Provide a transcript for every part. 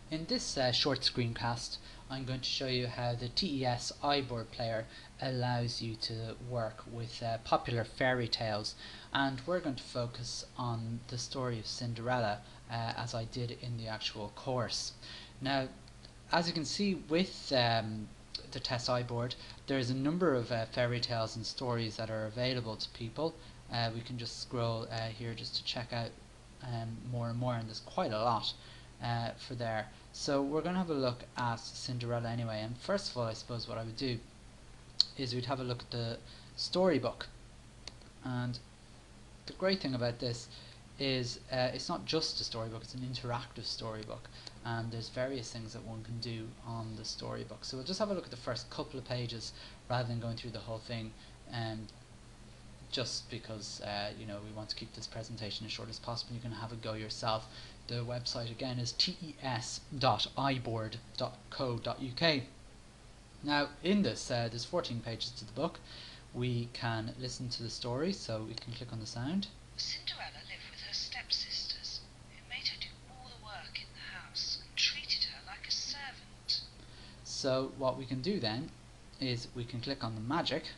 In this short screencast, I'm going to show you how the TES iBoard player allows you to work with popular fairy tales, and we're going to focus on the story of Cinderella as I did in the actual course. Now, as you can see with the TES iBoard, there's a number of fairy tales and stories that are available to people. We can just scroll here just to check out more and more, and there's quite a lot for there. So we're going to have a look at Cinderella anyway, and first of all I suppose what I would do is we'd have a look at the storybook. And the great thing about this is it's not just a storybook, it's an interactive storybook, and there's various things that one can do on the storybook. So we'll just have a look at the first couple of pages rather than going through the whole thing, just because we want to keep this presentation as short as possible. You can have a go yourself. The website again is tes.iboard.co.uk. Now in this there's 14 pages to the book. We can listen to the story, so we can click on the sound. Cinderella lived with her stepsisters, who made her do all the work in the house and treated her like a servant. So what we can do then is we can click on the magic,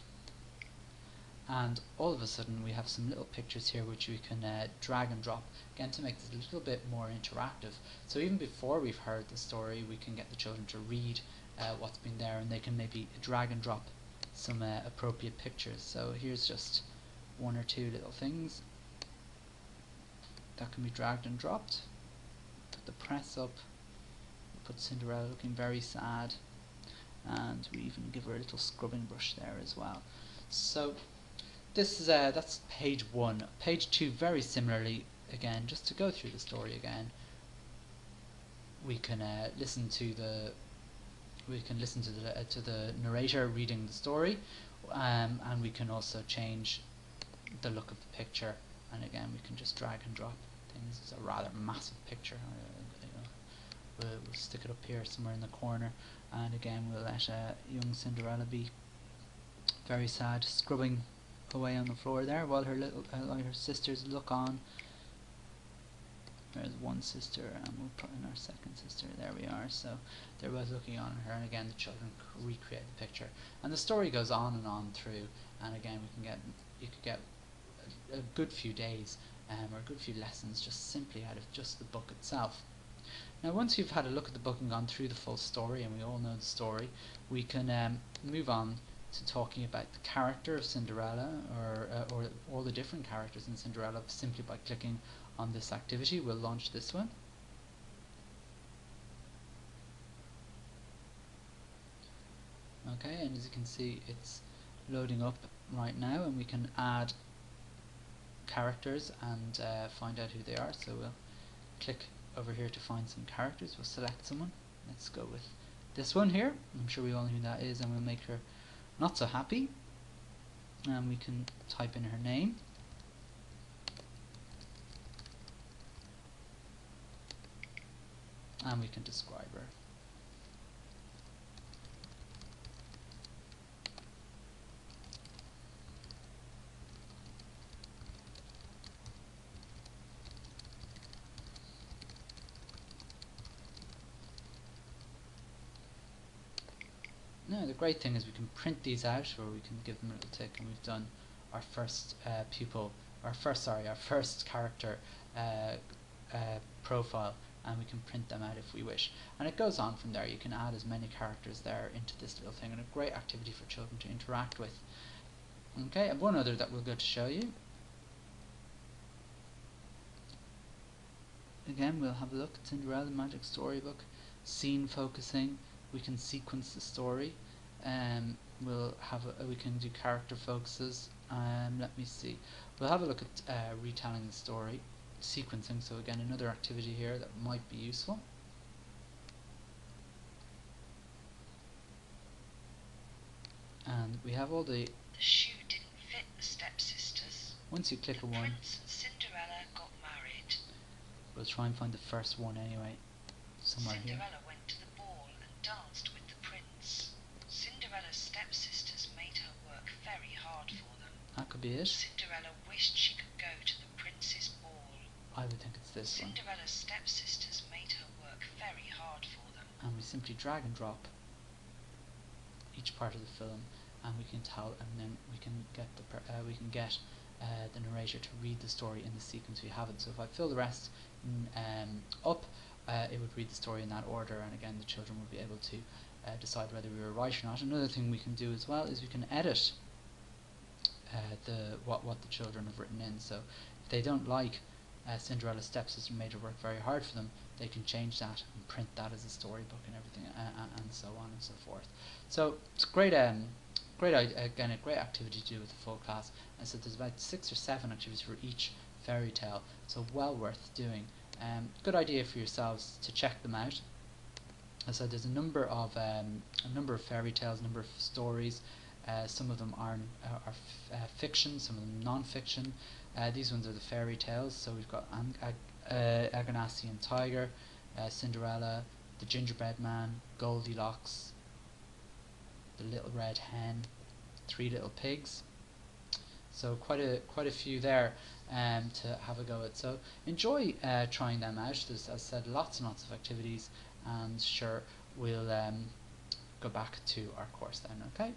and all of a sudden we have some little pictures here which we can drag and drop, again to make this a little bit more interactive. So even before we've heard the story, we can get the children to read what's been there, and they can maybe drag and drop some appropriate pictures. So here's just one or two little things that can be dragged and dropped. Put the press up, put Cinderella looking very sad, and we even give her a little scrubbing brush there as well. So this is that's page 1. Page 2, very similarly, again, just to go through the story again, we can listen to the narrator reading the story, and we can also change the look of the picture. And again, we can just drag and drop things. It's a rather massive picture. We'll stick it up here somewhere in the corner, and again we'll let young Cinderella be very sad, scrubbing away on the floor there while her sisters look on. There's one sister, and we'll put in our second sister. There we are. So they're both looking on her, and again the children recreate the picture, and the story goes on and on through. And again, you could get a good few days or a good few lessons just simply out of just the book itself. Now once you've had a look at the book and gone through the full story, and we all know the story, we can move on to talking about the character of Cinderella, or all the different characters in Cinderella, simply by clicking on this activity. We'll launch this one. Okay, and as you can see, it's loading up right now, and we can add characters and find out who they are. So we'll click over here to find some characters. We'll select someone. Let's go with this one here. I'm sure we all know who that is, and we'll make her not so happy, and we can type in her name. And we can describe her. Now the great thing is we can print these out, or we can give them a little tick, and we've done our first our first character profile, and we can print them out if we wish. And it goes on from there. You can add as many characters there into this little thing, and a great activity for children to interact with. Okay, and one other that we're going to show you. Again, we'll have a look at Cinderella, the Magic Storybook, scene focusing. We can sequence the story. We can do character focuses. Let me see. We'll have a look at retelling the story, sequencing. So again, another activity here that might be useful. And we have all the shoe didn't fit the stepsisters. Once you click the a one, Prince and Cinderella got married. We'll try and find the first one anyway, somewhere Cinderella went to the ball and danced with the prince. Cinderella's stepsisters made her work very hard for them. That could be it. Cinderella wished she could go to the prince's ball. I would think it's this one. Cinderella's stepsisters made her work very hard simply drag and drop each part of the film, and we can tell, and then we can get the narrator to read the story in the sequence we have it. So if I fill the rest up, it would read the story in that order, and again the children would be able to decide whether we were right or not. Another thing we can do as well is we can edit what the children have written in. So if they don't like Cinderella's stepsister made her work very hard for them, they can change that and print that as a storybook and everything, and so on and so forth. So it's great. Again, a great activity to do with the full class. And so there's about 6 or 7 activities for each fairy tale, so well worth doing. Good idea for yourselves to check them out. So there's a number of fairy tales, a number of stories. Some of them are fiction, some of them non-fiction. These ones are the fairy tales. So we've got Agonasti and Tiger, Cinderella, the Gingerbread Man, Goldilocks, the Little Red Hen, Three Little Pigs. So quite a few there to have a go at. So enjoy trying them out. There's, as I said, lots and lots of activities, and sure, we'll go back to our course then. Okay.